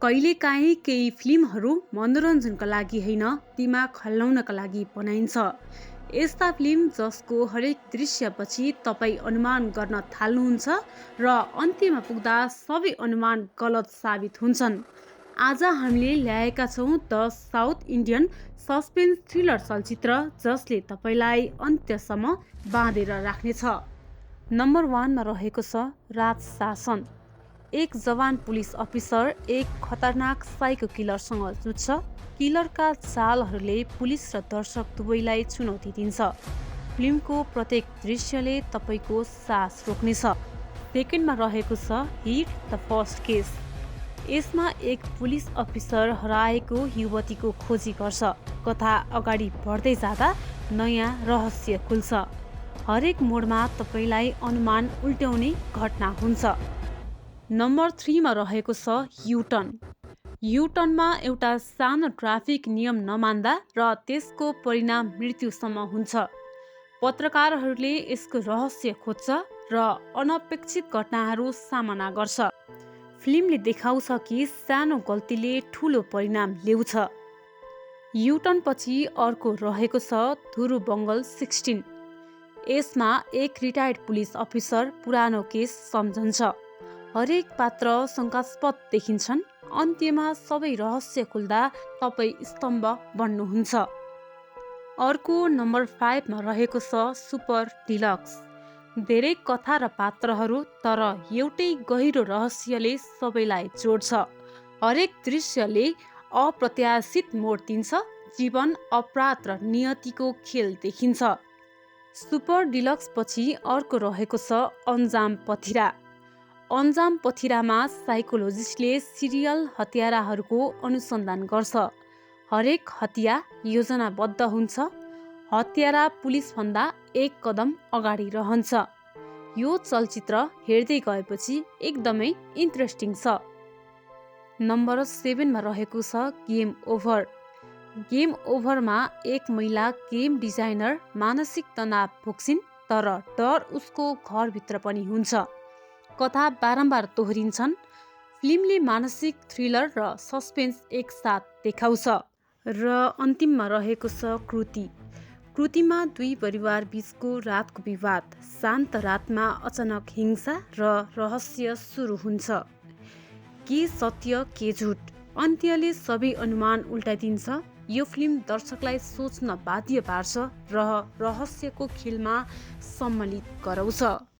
कहिलेकाहीँ केही फिल्महरू मनोरञ्जनका लागि होइन, दिमाग हल्लाउनका लागि बनाइन्छ। यस्ता फिल्म जसको हरेक दृश्यपछि तपाईँ अनुमान गर्न थाल्नुहुन्छ र अन्त्यमा पुग्दा सबै अनुमान गलत साबित हुन्छन्। आज हामीले ल्याएका छौँ the south Indian suspense thriller चलचित्र जसले तपाईँलाई अन्त्यसम्म बाँधेर राख्नेछ। नम्बर 1 मा रहेको छ राज शासन। एक जवान पुलिस अफिसर एक खतरनाक साइको किलरसँग जुझ्छ। किलरका चालहरूले पुलिस र दर्शक दुवैलाई चुनौती दिन्छ। फिल्मको प्रत्येक दृश्यले तपाईँको सास रोक्नेछ। सेकेन्डमा रहेको छ हिट द फर्स्ट केस। यसमा एक पुलिस अफिसर हराएको युवतीको खोजी गर्छ। कथा अगाडि बढ्दै जाँदा नयाँ रहस्य खुल्छ। हरेक मोडमा तपाईँलाई अनुमान उल्ट्याउने घटना हुन्छ। नम्बर 3 मा रहेको छ युटर्न। युटर्नमा एउटा सानो ट्राफिक नियम नमान्दा र त्यसको परिणाम मृत्युसम्म हुन्छ। पत्रकारहरूले यसको रहस्य खोज्छ र अनपेक्षित घटनाहरू सामना गर्छ। फिल्मले देखाउँछ कि सानो गल्तीले ठुलो परिणाम ल्याउँछ। युटर्न पछि अर्को रहेको छ धुरुबङ्गल 16। यसमा एक रिटायर्ड पुलिस अफिसर पुरानो केस सम्झन्छ। हरेक पात्र शङ्कास्पद देखिन्छन्। अन्त्यमा सबै रहस्य खुल्दा तपाईँ स्तम्भ बन्नुहुन्छ। अर्को नम्बर 5 मा रहेको छ सुपर डिलक्स। धेरै कथा र पात्रहरू तर एउटै गहिरो रहस्यले सबैलाई जोड्छ। हरेक दृश्यले अप्रत्याशित मोड दिन्छ। जीवन, अपराध र नियतिको खेल देखिन्छ। सुपर डिलक्स पछि अर्को रहेको छ अन्जाम पथिरा। अन्जाम पथिरामा साइकोलोजिस्टले सिरियल हत्याराहरूको अनुसन्धान गर्छ। हरेक हत्या योजनाबद्ध हुन्छ। हत्यारा पुलिसभन्दा एक कदम अगाडि रहन्छ। यो चलचित्र हेर्दै गएपछि एकदमै इन्ट्रेस्टिङ छ। नम्बर 7 मा रहेको छ गेम ओभर। गेम ओभरमा एक महिला गेम डिजाइनर मानसिक तनाव भोग्छिन्, तर डर उसको घरभित्र पनि हुन्छ। कथा बारम्बार दोहोरिन्छन्। फिल्मले मानसिक थ्रिलर र सस्पेन्स एकसाथ देखाउँछ। र अन्तिममा रहेको छ कृति। कृतिमा दुई परिवार बीचको रातको विवाद। शान्त रातमा अचानक हिंसा र रहस्य सुरु हुन्छ। के सत्य के झुट, अन्त्यले सबै अनुमान उल्टाइदिन्छ। यो फिल्म दर्शकलाई सोच्न बाध्य पार्छ र रहस्यको खेलमा सम्मिलित गराउँछ।